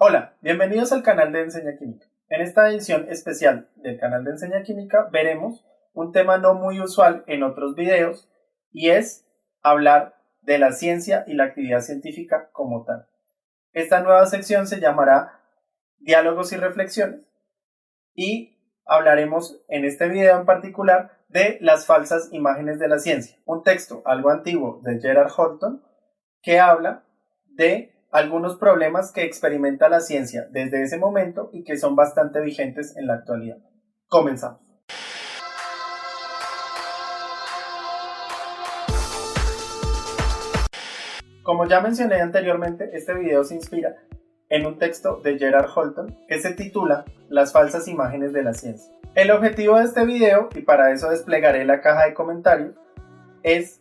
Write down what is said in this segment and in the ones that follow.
Hola, bienvenidos al canal de Enseña Química. En esta edición especial del canal de Enseña Química veremos un tema no muy usual en otros videos y es hablar de la ciencia y la actividad científica como tal. Esta nueva sección se llamará Diálogos y Reflexiones y hablaremos en este video en particular de las falsas imágenes de la ciencia, un texto algo antiguo de Gerald Horton que habla de algunos problemas que experimenta la ciencia desde ese momento y que son bastante vigentes en la actualidad. Comenzamos. Como ya mencioné anteriormente, este video se inspira en un texto de Gerald Horton que se titula Las falsas imágenes de la ciencia. El objetivo de este video, y para eso desplegaré la caja de comentarios, es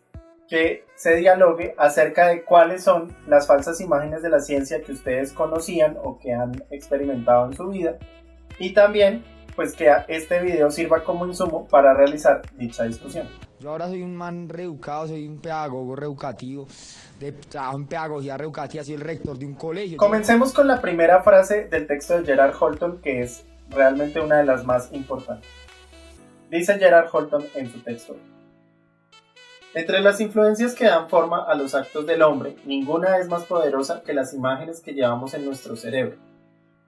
que se dialogue acerca de cuáles son las falsas imágenes de la ciencia que ustedes conocían o que han experimentado en su vida, y también pues que este video sirva como insumo para realizar dicha discusión. Yo ahora soy un man reeducado, soy un pedagogo reeducativo, trabajo en pedagogía reeducativa, soy el rector de un colegio. Comencemos con la primera frase del texto de Gerald Horton, que es realmente una de las más importantes. Dice Gerald Horton en su texto: entre las influencias que dan forma a los actos del hombre, ninguna es más poderosa que las imágenes que llevamos en nuestro cerebro.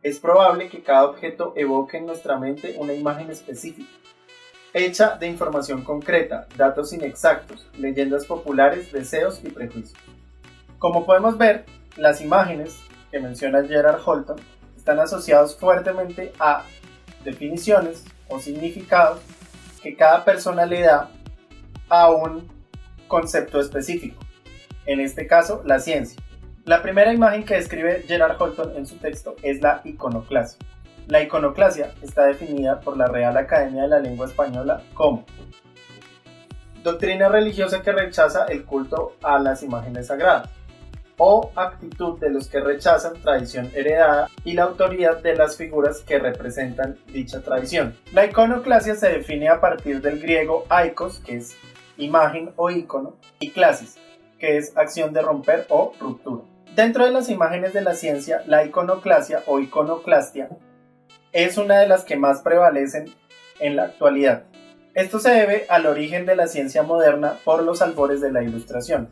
Es probable que cada objeto evoque en nuestra mente una imagen específica, hecha de información concreta, datos inexactos, leyendas populares, deseos y prejuicios. Como podemos ver, las imágenes que menciona Gerald Horton están asociadas fuertemente a definiciones o significados que cada persona le da a un concepto específico, en este caso la ciencia. La primera imagen que describe Gerald Horton en su texto es la iconoclasia. La iconoclasia está definida por la Real Academia de la Lengua Española como doctrina religiosa que rechaza el culto a las imágenes sagradas, o actitud de los que rechazan tradición heredada y la autoridad de las figuras que representan dicha tradición. La iconoclasia se define a partir del griego aikos, que es imagen o ícono, y clasis, que es acción de romper o ruptura. Dentro de las imágenes de la ciencia, la iconoclasia o iconoclastia es una de las que más prevalecen en la actualidad. Esto se debe al origen de la ciencia moderna por los albores de la Ilustración,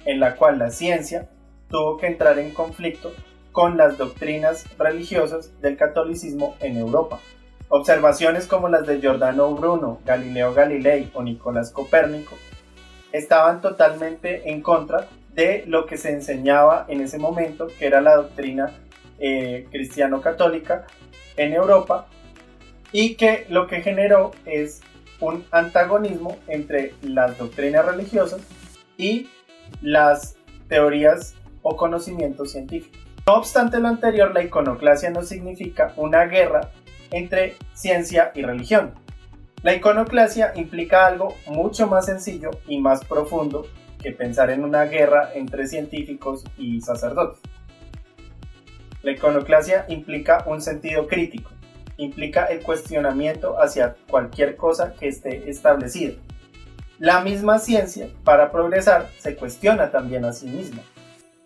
en la cual la ciencia tuvo que entrar en conflicto con las doctrinas religiosas del catolicismo en Europa. Observaciones como las de Giordano Bruno, Galileo Galilei o Nicolás Copérnico estaban totalmente en contra de lo que se enseñaba en ese momento, que era la doctrina cristiano-católica en Europa, y que lo que generó es un antagonismo entre las doctrinas religiosas y las teorías o conocimientos científicos. No obstante lo anterior, la iconoclasia no significa una guerra entre ciencia y religión. La iconoclasia implica algo mucho más sencillo y más profundo que pensar en una guerra entre científicos y sacerdotes. La iconoclasia implica un sentido crítico, implica el cuestionamiento hacia cualquier cosa que esté establecida. La misma ciencia, para progresar, se cuestiona también a sí misma.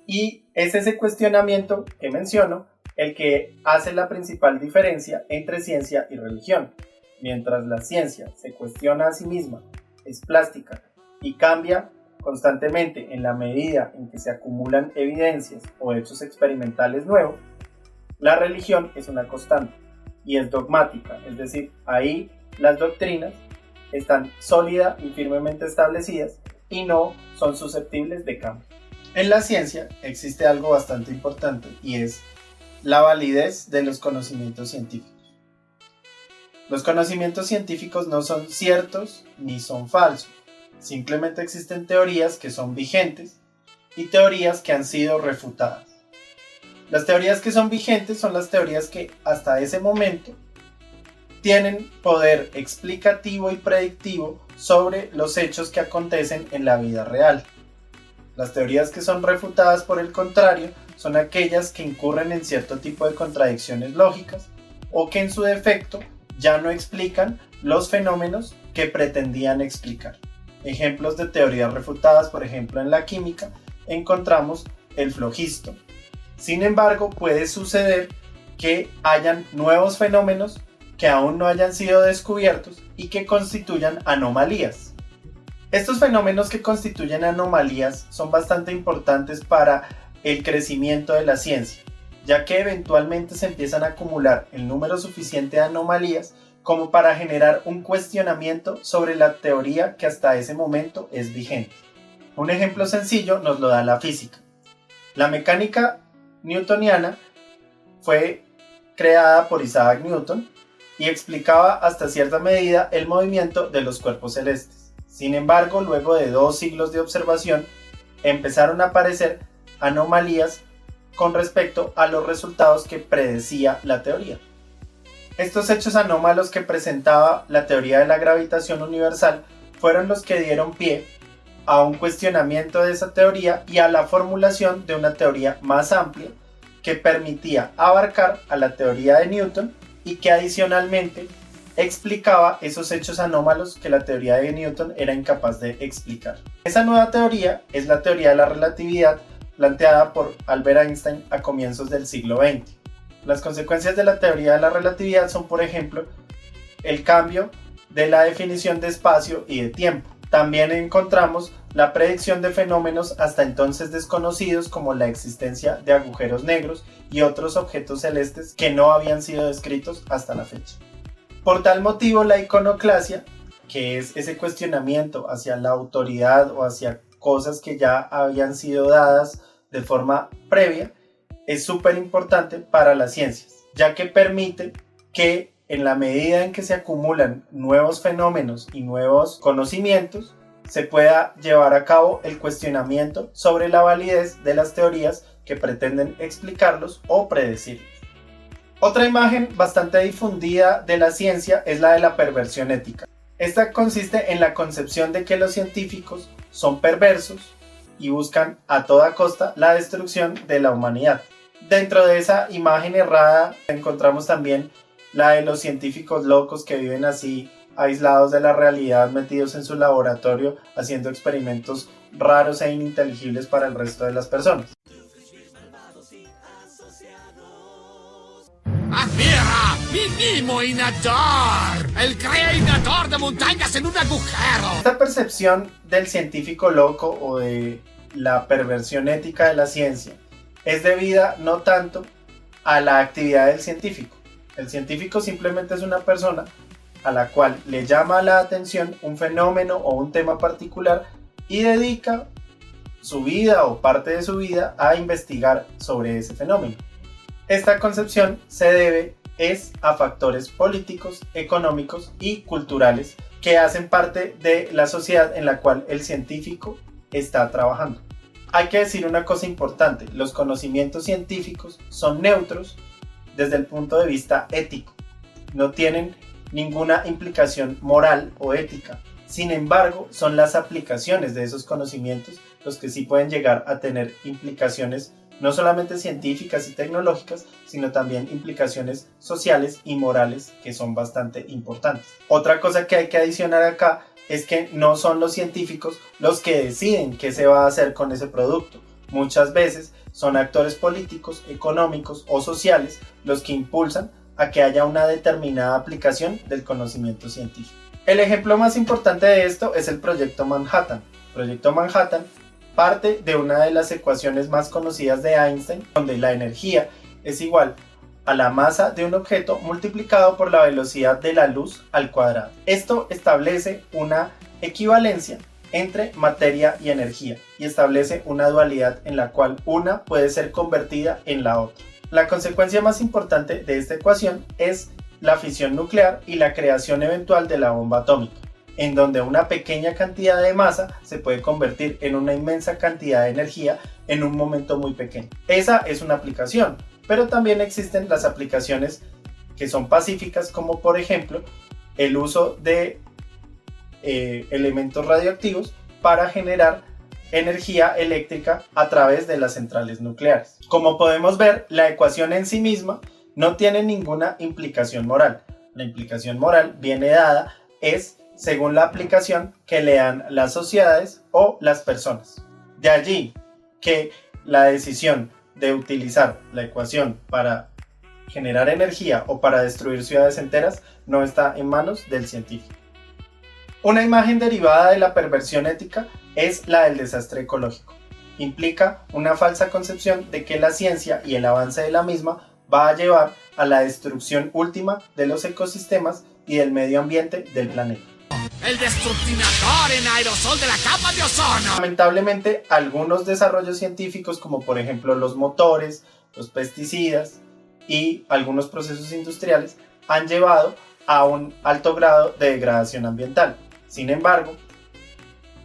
Y es ese cuestionamiento que menciono el que hace la principal diferencia entre ciencia y religión. Mientras la ciencia se cuestiona a sí misma, es plástica y cambia constantemente en la medida en que se acumulan evidencias o hechos experimentales nuevos, la religión es una constante y es dogmática, es decir, ahí las doctrinas están sólidas y firmemente establecidas y no son susceptibles de cambio. En la ciencia existe algo bastante importante y es la validez de los conocimientos científicos. Los conocimientos científicos no son ciertos ni son falsos, simplemente existen teorías que son vigentes y teorías que han sido refutadas. Las teorías que son vigentes son las teorías que hasta ese momento tienen poder explicativo y predictivo sobre los hechos que acontecen en la vida real. Las teorías que son refutadas, por el contrario, son aquellas que incurren en cierto tipo de contradicciones lógicas o que en su defecto ya no explican los fenómenos que pretendían explicar. Ejemplos de teorías refutadas, por ejemplo en la química, encontramos el flogisto, Sin embargo, puede suceder que hayan nuevos fenómenos que aún no hayan sido descubiertos y que constituyan anomalías. Estos fenómenos que constituyen anomalías son bastante importantes para el crecimiento de la ciencia, ya que eventualmente se empiezan a acumular el número suficiente de anomalías como para generar un cuestionamiento sobre la teoría que hasta ese momento es vigente. Un ejemplo sencillo nos lo da la física. La mecánica newtoniana fue creada por Isaac Newton y explicaba hasta cierta medida el movimiento de los cuerpos celestes. Sin embargo, luego de 2 siglos de observación, empezaron a aparecer anomalías con respecto a los resultados que predecía la teoría. Estos hechos anómalos que presentaba la teoría de la gravitación universal fueron los que dieron pie a un cuestionamiento de esa teoría y a la formulación de una teoría más amplia que permitía abarcar a la teoría de Newton y que adicionalmente explicaba esos hechos anómalos que la teoría de Newton era incapaz de explicar. Esa nueva teoría es la teoría de la relatividad planteada por Albert Einstein a comienzos del siglo XX. Las consecuencias de la teoría de la relatividad son, por ejemplo, el cambio de la definición de espacio y de tiempo. También encontramos la predicción de fenómenos hasta entonces desconocidos como la existencia de agujeros negros y otros objetos celestes que no habían sido descritos hasta la fecha. Por tal motivo, la iconoclasia, que es ese cuestionamiento hacia la autoridad o hacia cosas que ya habían sido dadas de forma previa, es súper importante para las ciencias, ya que permite que en la medida en que se acumulan nuevos fenómenos y nuevos conocimientos, se pueda llevar a cabo el cuestionamiento sobre la validez de las teorías que pretenden explicarlos o predecirlos. Otra imagen bastante difundida de la ciencia es la de la perversión ética. Esta consiste en la concepción de que los científicos son perversos y buscan a toda costa la destrucción de la humanidad. Dentro de esa imagen errada encontramos también la de los científicos locos que viven así aislados de la realidad, metidos en su laboratorio haciendo experimentos raros e ininteligibles para el resto de las personas. ¡Mira! ¡Mi Nemo Inador! ¡El creador de montañas en un agujero! Esta percepción del científico loco o de la perversión ética de la ciencia es debida no tanto a la actividad del científico. El científico simplemente es una persona a la cual le llama la atención un fenómeno o un tema particular y dedica su vida o parte de su vida a investigar sobre ese fenómeno. Esta concepción se debe a factores políticos, económicos y culturales que hacen parte de la sociedad en la cual el científico está trabajando. Hay que decir una cosa importante: los conocimientos científicos son neutros desde el punto de vista ético, no tienen ninguna implicación moral o ética. Sin embargo, son las aplicaciones de esos conocimientos los que sí pueden llegar a tener implicaciones no solamente científicas y tecnológicas, sino también implicaciones sociales y morales que son bastante importantes. Otra cosa que hay que adicionar acá es que no son los científicos los que deciden qué se va a hacer con ese producto. Muchas veces son actores políticos, económicos o sociales los que impulsan a que haya una determinada aplicación del conocimiento científico. El ejemplo más importante de esto es el Proyecto Manhattan. El Proyecto Manhattan parte de una de las ecuaciones más conocidas de Einstein, donde la energía es igual a la masa de un objeto multiplicado por la velocidad de la luz al cuadrado. Esto establece una equivalencia entre materia y energía y establece una dualidad en la cual una puede ser convertida en la otra. La consecuencia más importante de esta ecuación es la fisión nuclear y la creación eventual de la bomba atómica, en donde una pequeña cantidad de masa se puede convertir en una inmensa cantidad de energía en un momento muy pequeño. Esa es una aplicación, pero también existen las aplicaciones que son pacíficas, como por ejemplo el uso de elementos radioactivos para generar energía eléctrica a través de las centrales nucleares. Como podemos ver, la ecuación en sí misma no tiene ninguna implicación moral. La implicación moral viene dada según la aplicación que le dan las sociedades o las personas. De allí que la decisión de utilizar la ecuación para generar energía o para destruir ciudades enteras no está en manos del científico. Una imagen derivada de la perversión ética es la del desastre ecológico. Implica una falsa concepción de que la ciencia y el avance de la misma va a llevar a la destrucción última de los ecosistemas y del medio ambiente del planeta. El destructinador en aerosol de la capa de ozono. Lamentablemente, algunos desarrollos científicos, como por ejemplo los motores, los pesticidas y algunos procesos industriales, han llevado a un alto grado de degradación ambiental. Sin embargo,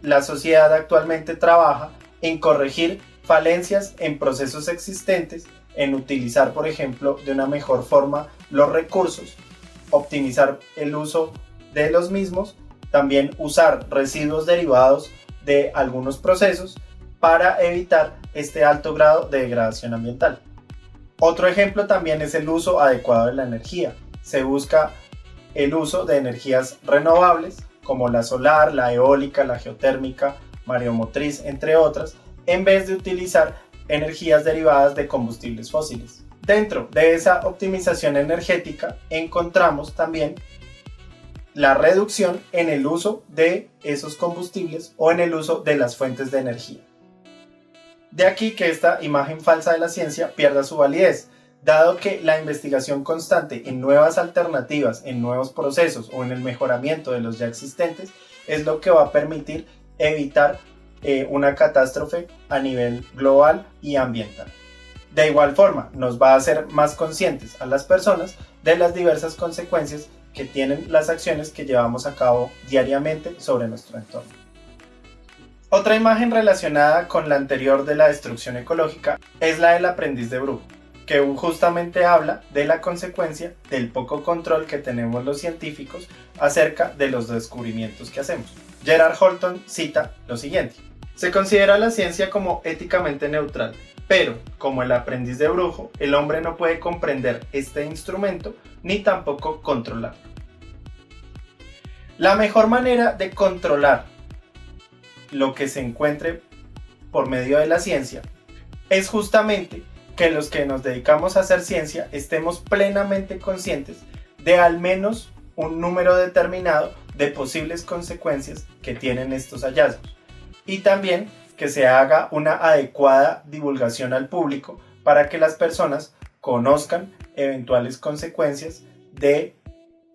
la sociedad actualmente trabaja en corregir falencias en procesos existentes, en utilizar, por ejemplo, de una mejor forma los recursos, optimizar el uso de los mismos, también usar residuos derivados de algunos procesos para evitar este alto grado de degradación ambiental. Otro ejemplo también es el uso adecuado de la energía. Se busca el uso de energías renovables como la solar, la eólica, la geotérmica, mareomotriz, entre otras, en vez de utilizar energías derivadas de combustibles fósiles. Dentro de esa optimización energética encontramos también la reducción en el uso de esos combustibles o en el uso de las fuentes de energía. De aquí que esta imagen falsa de la ciencia pierda su validez, dado que la investigación constante en nuevas alternativas, en nuevos procesos o en el mejoramiento de los ya existentes es lo que va a permitir evitar una catástrofe a nivel global y ambiental. De igual forma, nos va a hacer más conscientes a las personas de las diversas consecuencias que tienen las acciones que llevamos a cabo diariamente sobre nuestro entorno. Otra imagen relacionada con la anterior de la destrucción ecológica es la del aprendiz de brujo, que justamente habla de la consecuencia del poco control que tenemos los científicos acerca de los descubrimientos que hacemos. Gerald Holton cita lo siguiente: se considera la ciencia como éticamente neutral, pero como el aprendiz de brujo, el hombre no puede comprender este instrumento ni tampoco controlarlo. La mejor manera de controlar lo que se encuentre por medio de la ciencia es justamente que los que nos dedicamos a hacer ciencia estemos plenamente conscientes de al menos un número determinado de posibles consecuencias que tienen estos hallazgos, y también que se haga una adecuada divulgación al público para que las personas conozcan eventuales consecuencias de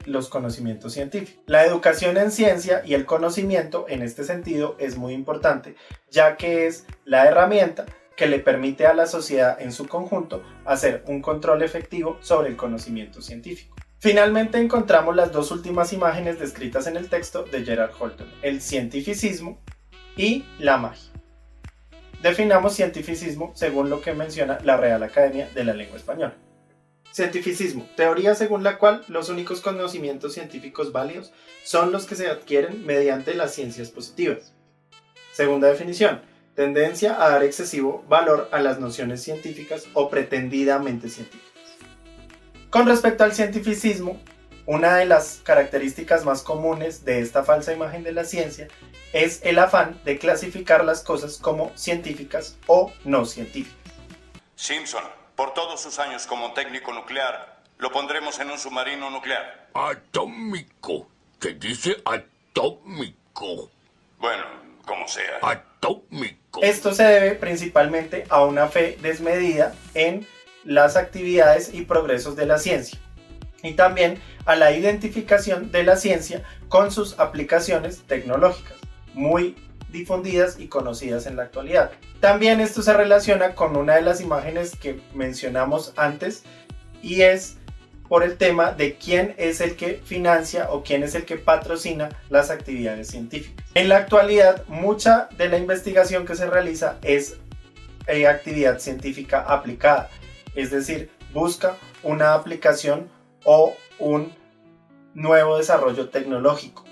los conocimientos científicos. La educación en ciencia y el conocimiento en este sentido es muy importante, ya que es la herramienta que le permite a la sociedad en su conjunto hacer un control efectivo sobre el conocimiento científico. Finalmente encontramos las dos últimas imágenes descritas en el texto de Gerald Holton: el cientificismo y la magia. Definamos cientificismo según lo que menciona la Real Academia de la Lengua Española. Cientificismo: teoría según la cual los únicos conocimientos científicos válidos son los que se adquieren mediante las ciencias positivas. Segunda definición: tendencia a dar excesivo valor a las nociones científicas o pretendidamente científicas. Con respecto al cientificismo, una de las características más comunes de esta falsa imagen de la ciencia es el afán de clasificar las cosas como científicas o no científicas. Simpson, por todos sus años como técnico nuclear, lo pondremos en un submarino nuclear. Atómico. Se dice atómico. Bueno, como sea. Atómico. Esto se debe principalmente a una fe desmedida en las actividades y progresos de la ciencia, y también a la identificación de la ciencia con sus aplicaciones tecnológicas, muy difundidas y conocidas en la actualidad. También esto se relaciona con una de las imágenes que mencionamos antes, y es por el tema de quién es el que financia o quién es el que patrocina las actividades científicas. En la actualidad, mucha de la investigación que se realiza es actividad científica aplicada, es decir, busca una aplicación o un nuevo desarrollo tecnológico.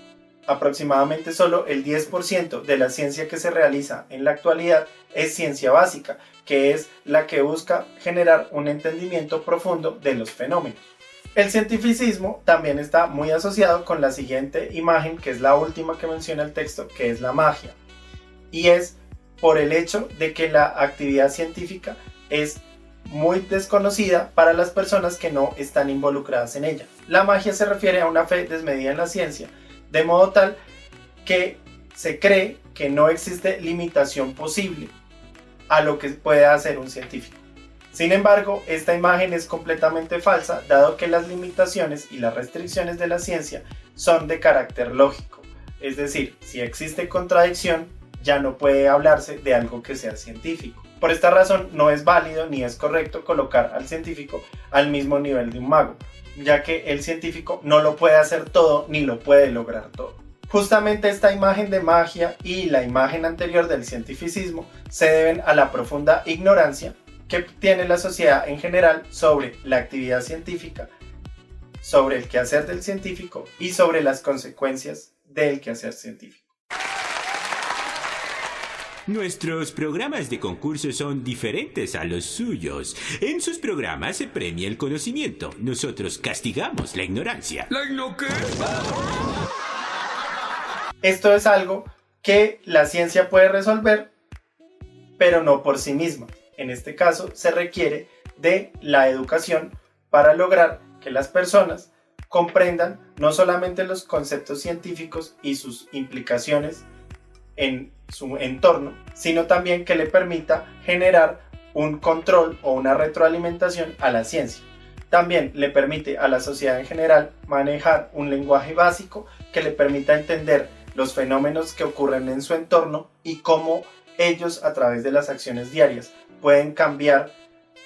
Aproximadamente solo el 10% de la ciencia que se realiza en la actualidad es ciencia básica, que es la que busca generar un entendimiento profundo de los fenómenos. El cientificismo también está muy asociado con la siguiente imagen, que es la última que menciona el texto, que es la magia. Y es por el hecho de que la actividad científica es muy desconocida para las personas que no están involucradas en ella. La magia se refiere a una fe desmedida en la ciencia, de modo tal que se cree que no existe limitación posible a lo que puede hacer un científico. Sin embargo, esta imagen es completamente falsa, dado que las limitaciones y las restricciones de la ciencia son de carácter lógico. Es decir, si existe contradicción, ya no puede hablarse de algo que sea científico. Por esta razón, no es válido ni es correcto colocar al científico al mismo nivel de un mago, ya que el científico no lo puede hacer todo ni lo puede lograr todo. Justamente esta imagen de magia y la imagen anterior del cientificismo se deben a la profunda ignorancia que tiene la sociedad en general sobre la actividad científica, sobre el quehacer del científico y sobre las consecuencias del quehacer científico. Nuestros programas de concurso son diferentes a los suyos. En sus programas se premia el conocimiento. Nosotros castigamos la ignorancia. ¿La ignoqué? Esto es algo que la ciencia puede resolver, pero no por sí misma. En este caso, se requiere de la educación para lograr que las personas comprendan no solamente los conceptos científicos y sus implicaciones en su entorno, sino también que le permita generar un control o una retroalimentación a la ciencia. También le permite a la sociedad en general manejar un lenguaje básico que le permita entender los fenómenos que ocurren en su entorno y cómo ellos, a través de las acciones diarias, pueden cambiar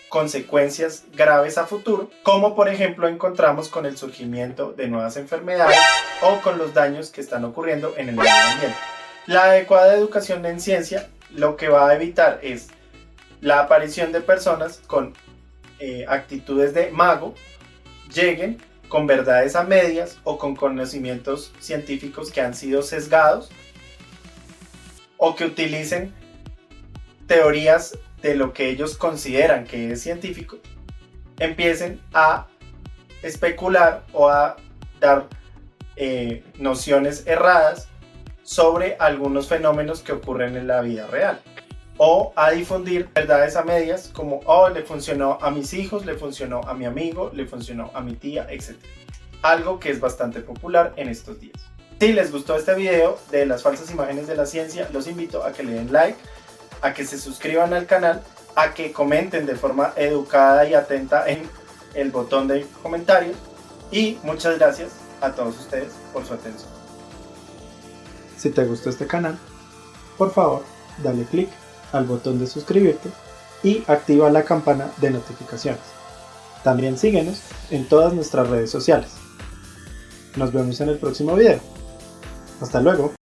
consecuencias graves a futuro, como por ejemplo encontramos con el surgimiento de nuevas enfermedades o con los daños que están ocurriendo en el medio ambiente. La adecuada educación en ciencia lo que va a evitar es la aparición de personas con actitudes de mago, lleguen con verdades a medias o con conocimientos científicos que han sido sesgados o que utilicen teorías de lo que ellos consideran que es científico, empiecen a especular o a dar nociones erradas sobre algunos fenómenos que ocurren en la vida real, o a difundir verdades a medias como le funcionó a mis hijos, le funcionó a mi amigo, le funcionó a mi tía, etc. Algo que es bastante popular en estos días. Si les gustó este video de las falsas imágenes de la ciencia, los invito a que le den like, a que se suscriban al canal, a que comenten de forma educada y atenta en el botón de comentarios, y muchas gracias a todos ustedes por su atención. Si te gustó este canal, por favor, dale click al botón de suscribirte y activa la campana de notificaciones. También síguenos en todas nuestras redes sociales. Nos vemos en el próximo video. Hasta luego.